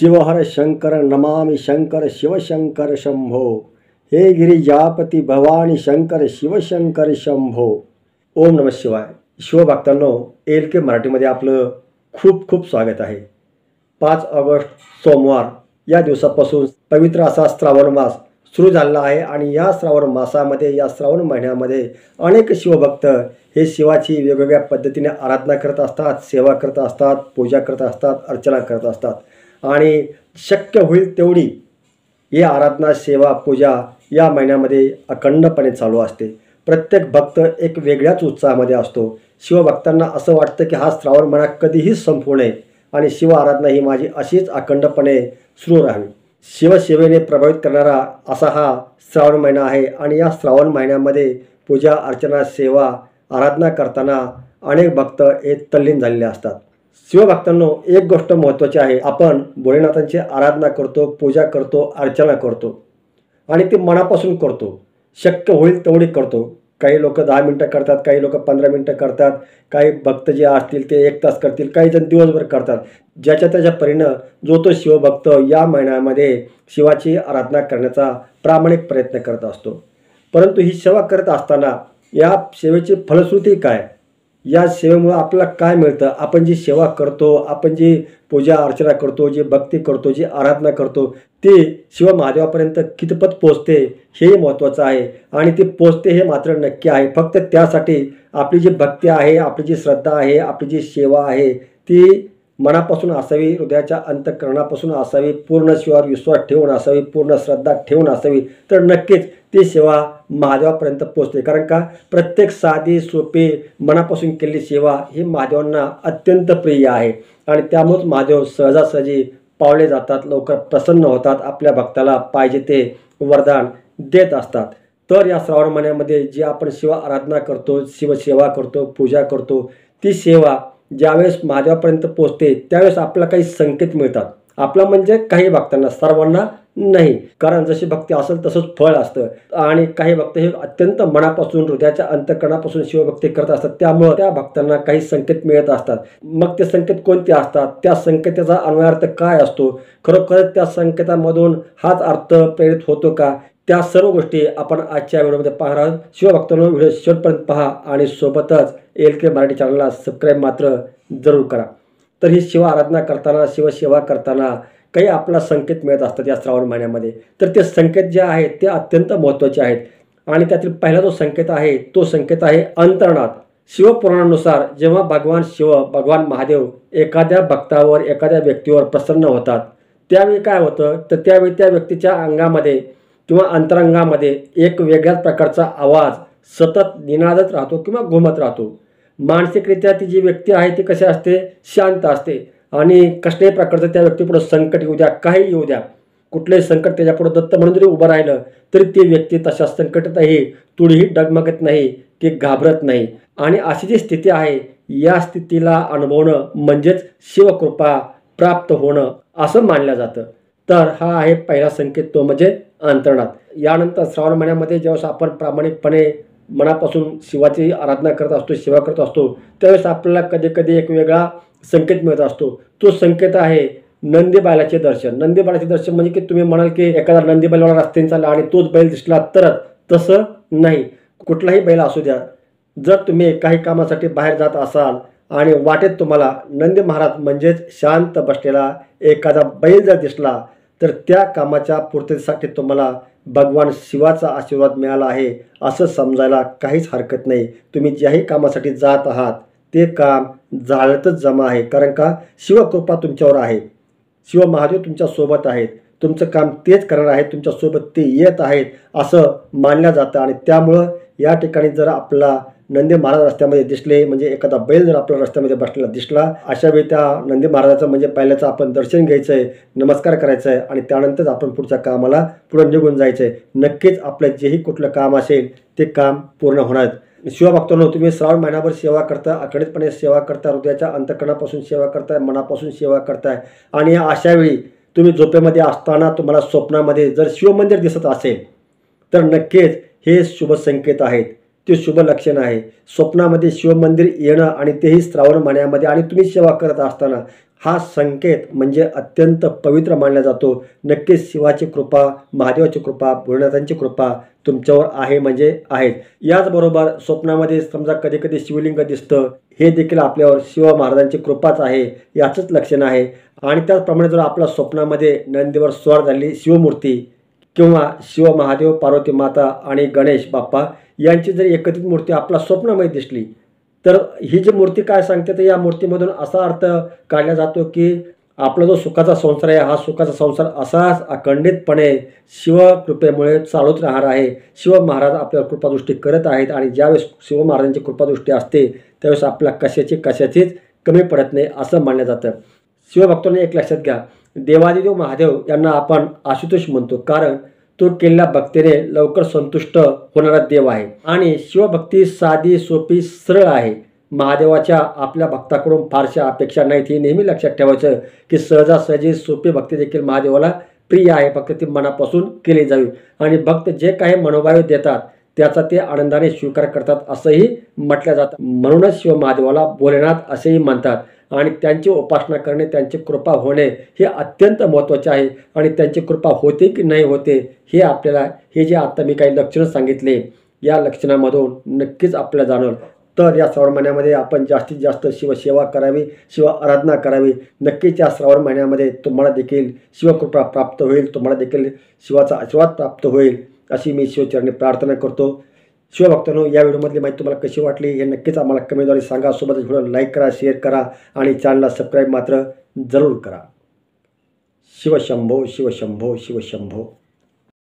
शिवहर शंकर नमामि शंकर शिवशंकर शंभो। हे गिरिजापती भवानी शंकर शिवशंकर शंभो। ओम नमः शिवाय। शिवभक्तांनो, एल.के. मराठीमध्ये आपलं खूप खूप स्वागत आहे। 5 ऑगस्ट सोमवार या दिवसापासून पवित्र असा श्रावण मास सुरू झाला आहे आणि या श्रावण मासामध्ये, या श्रावण महिन्यामध्ये अनेक शिवभक्त हे शिवाची वेगवेगळ्या पद्धतीने आराधना करत असतात, सेवा करत असतात, पूजा करत असतात, अर्चना करत असतात आणि शक्य होईल तेवढी ही आराधना, सेवा, पूजा या महिन्यामध्ये अखंडपणे चालू असते। प्रत्येक भक्त एक वेगळ्याच उत्साहामध्ये असतो। शिवभक्तांना असं वाटतं की हा श्रावण महिना कधीही संपू नये आणि शिव आराधना ही माझी अशीच अखंडपणे सुरू राहावी। शिवसेवेने प्रभावित करणारा असा हा श्रावण महिना आहे आणि या श्रावण महिन्यामध्ये पूजा, अर्चना, सेवा, आराधना करताना अनेक भक्त हे तल्लीन झालेले असतात। शिवभक्तांनो, एक गोष्ट महत्त्वाची आहे, आपण भोलेनाथांची आराधना करतो, पूजा करतो, अर्चना करतो आणि ते मनापासून करतो, शक्य होईल तेवढी करतो। काही लोक 10 मिनटं करतात, काही लोक 15 मिनटं करतात, काही भक्त जे असतील ते 1 तास करतील, काही जण दिवसभर करतात। ज्याच्या त्याच्या परीने जो तो शिवभक्त या महिन्यामध्ये शिवाची आराधना करण्याचा प्रामाणिक प्रयत्न करत असतो। परंतु ही सेवा करत असताना या सेवेची फलश्रुती काय, या सेवेमुळे आपल्याला काय मिळतं, आपण जी सेवा करतो, आपण जी पूजा अर्चना करतो, जी भक्ती करतो, जी आराधना करतो, ती शिव महादेवापर्यंत कितपत पोचते हेही महत्त्वाचं आहे आणि ती पोचते हे मात्र नक्की आहे। फक्त त्यासाठी आपली जी भक्ती आहे, आपली जी श्रद्धा आहे, आपली जी सेवा आहे ती मनापासून असावी, हृदयाच्या अंतःकरणापासून असावी, पूर्ण शिवावर विश्वास ठेवून असावी, पूर्ण श्रद्धा ठेवून असावी, तर नक्कीच ती सेवा महादेवापर्यंत पोचते। कारण का, प्रत्येक साधी सोपी मनापासून केलेली सेवा ही महादेवांना अत्यंत प्रिय आहे आणि त्यामुळेच महादेव सहजासहजी पावले जातात, लवकर प्रसन्न होतात, आपल्या भक्ताला पाहिजे ते वरदान देत असतात। तर या श्रावण महिन्यामध्ये जी आपण शिव आराधना करतो, शिवसेवा करतो, पूजा करतो, ती सेवा ज्यावेळेस महादेवापर्यंत पोचते त्यावेळेस आपल्याला काही संकेत मिळतात। आपला म्हणजे काही भक्तांना, सर्वांना नाही, कारण जशी भक्ती असेल तसंच फळ असतं आणि काही भक्त हे अत्यंत मनापासून, हृदयाच्या अंतःकरणापासून शिवभक्ती करत असतात, त्यामुळे त्या भक्तांना काही संकेत मिळत असतात। मग ते संकेत कोणते असतात, त्या संकेताचा अन्वयार्थ काय असतो, खरोखरच त्या संकेतामधून हाच अर्थ प्रेरित होतो का, त्या सर्व गोष्टी आपण आजच्या व्हिडिओमध्ये पाहणार आहोत। शिवभक्तांनो, व्हिडिओ शेवटपर्यंत पहा आणि सोबतच एल.के. मराठी चॅनलला सबस्क्राईब मात्र जरूर करा। तर ही शिव आराधना करताना, शिवसेवा करताना काही आपल्याला संकेत मिळत असतात या श्रावण महिन्यामध्ये। तर ते संकेत जे आहेत ते अत्यंत महत्त्वाचे आहेत आणि त्यातील पहिला जो संकेत आहे तो संकेत आहे अंतर्नाद। शिवपुराणानुसार जेव्हा भगवान शिव, भगवान महादेव एखाद्या भक्तावर, एखाद्या व्यक्तीवर प्रसन्न होतात, त्यावेळी काय होतं, तर त्यावेळी त्या व्यक्तीच्या अंगामध्ये किंवा अंतरंगामध्ये एक वेगळ्याच प्रकारचा आवाज सतत निनादत राहतो किंवा घुमत राहतो। मानसिकरित्या ती जी व्यक्ती आहे ती कशी असते, शांत असते आणि कसल्याही प्रकारचं त्या व्यक्तीपुढे संकट येऊ द्या, काही येऊ द्या, कुठलंही संकट त्याच्यापुढे दत्त म्हणून जरी उभं राहिलं तरी ती व्यक्ती तशा संकटातही थोडीही डगमगत नाही, की घाबरत नाही। आणि अशी जी स्थिती आहे, या स्थितीला अनुभवणं म्हणजेच शिवकृपा प्राप्त होणं असं मानलं जातं। तर हा आहे पहिला संकेत, तो म्हणजे अंतर्नाद। यानंतर श्रावण महिन्यामध्ये जेव्हा आपण प्रामाणिकपणे मनापासून शिवाची आराधना करत असतो, सेवा करत असतो, त्यावेळेस आपल्याला कधी कधी एक वेगळा संकेत मिळत असतो। तो संकेत आहे नंदी बैलाचे दर्शन। नंदी बैलाचे दर्शन म्हणजे की तुम्ही म्हणाल की एखादा नंदी बैलवाला रस्त्याने चालला आणि तोच बैल दिसला तरच, तसं नाही, कुठलाही बैल असू द्या, जर तुम्ही काही कामासाठी बाहेर जात असाल आणि वाटेत तुम्हाला नंदी महाराज म्हणजेच शांत बसलेला एखादा बैल जर दिसला तर त्या कामाच्या पूर्ततेसाठी तुम्हाला भगवान शिवाचा आशीर्वाद मिळाला आहे असं समजायला काहीच हरकत नाही। तुम्ही ज्याही कामासाठी जात आहात ते काम झालंतच जमा आहे, कारण का शिवकृपा तुमच्यावर आहे, शिव महादेव तुमच्या सोबत आहेत, तुमचं काम तेच करणार आहेत, तुमच्यासोबत ते येत आहेत असं मानलं जातं। आणि त्यामुळं या ठिकाणी जर आपला नंदी महाराज रस्त्यामध्ये दिसले, म्हणजे एखादा बैल जर आपल्या रस्त्यामध्ये बसलेला दिसला, अशा वेळी त्या नंदी महाराजाचं म्हणजे बैलाचं आपण दर्शन घ्यायचं आहे, नमस्कार करायचा आहे आणि त्यानंतर आपण पुढच्या कामाला पुढे निघून जायचं आहे। नक्कीच आपलं जेही कुठलं काम असेल ते काम पूर्ण होणार। शिवभक्तांनो, तुम्ही श्रावण महिनाभर सेवा करता, अखंडितपणे सेवा करता, हृदयाच्या अंतःकरणापासून सेवा करताय, मनापासून सेवा करताय आणि अशा वेळी तुम्ही झोपेमध्ये असताना तुम्हाला स्वप्नामध्ये जर शिवमंदिर दिसत असेल तर नक्कीच हे शुभ संकेत आहेत। ते शुभ लक्षण आहे. स्वप्नामध्ये शिवमंदिर येणं आणि तेही श्रावण महिन्यामध्ये आणि तुम्ही सेवा करत असताना हा संकेत म्हणजे अत्यंत पवित्र मानला जातो. नक्कीच शिवाची कृपा, महादेवाची कृपा, भोलेनाथांची कृपा तुमच्यावर आहे म्हणजे आहे. याचबरोबर स्वप्नामध्ये समजा कधी कधी शिवलिंग दिसतं, हे देखील आपल्यावर शिव महाराजांची कृपाच आहे याचंच लक्षण आहे. आणि त्याचप्रमाणे जर आपल्या स्वप्नामध्ये नंदीवर स्वार झालेली शिवमूर्ती किंवा शिव महादेव, पार्वती माता आणि गणेश बाप्पा यांची जर एकत्रित मूर्ती आपल्या स्वप्नामध्ये दिसली, तर ही जी मूर्ती काय सांगते, तर या मूर्तीमधून असा अर्थ काढला जातो की आपला जो सुखाचा संसार आहे, हा सुखाचा संसार असाच अखंडितपणे शिवकृपेमुळे चालूच राहणार आहे. शिव महाराज आपल्यावर कृपादृष्टी करत आहेत आणि ज्यावेळेस शिव महाराजांची कृपादृष्टी असते त्यावेळेस आपल्या कशाचीच कमी पडत नाही असं मानलं जातं. शिवभक्तांनी एक लक्षात घ्या, देवादिदेव महादेव यांना आपण आशुतोष म्हणतो, कारण तो केलेल्या भक्तीने लवकर संतुष्ट होणारा देव आहे. आणि शिवभक्ती साधी, सोपी, सरळ आहे. महादेवाच्या आपल्या भक्ताकडून फारशा अपेक्षा नाहीत, हे नेहमी लक्षात ठेवायचं की सहजासहजी सोपी भक्ती देखील महादेवाला प्रिय आहे. फक्त ती मनापासून केली जावी आणि भक्त जे काही मनोभावे देतात त्याचा ते आनंदाने स्वीकार करतात असंही म्हटलं जातं. म्हणूनच शिव महादेवाला भोलेनाथ असेही म्हणतात. आणि त्यांची उपासना करणे, त्यांची कृपा होणे हे अत्यंत महत्त्वाचे आहे. आणि त्यांची कृपा होते की नाही होते हे आपल्याला, हे जे आता मी काही लक्षणं सांगितले या लक्षणामधून नक्कीच आपल्याला जाणवलं. तर या श्रावण महिन्यामध्ये आपण जास्तीत जास्त शिवसेवा करावी, शिव आराधना करावी. नक्कीच या श्रावण महिन्यामध्ये तुम्हाला देखील शिवकृपा प्राप्त होईल, तुम्हाला देखील शिवाचा आशीर्वाद प्राप्त होईल अशी मी शिवचरणी प्रार्थना करतो. शिवभक्तांनो, या व्हिडिओमधली माहिती तुम्हाला कशी वाटली हे नक्कीच आम्हाला कमेंटद्वारे सांगा. सोबतच व्हिडिओ लाईक करा, शेअर करा आणि चॅनलला सबस्क्राईब मात्र जरूर करा. शिवशंभो शिवशंभो शिवशंभो.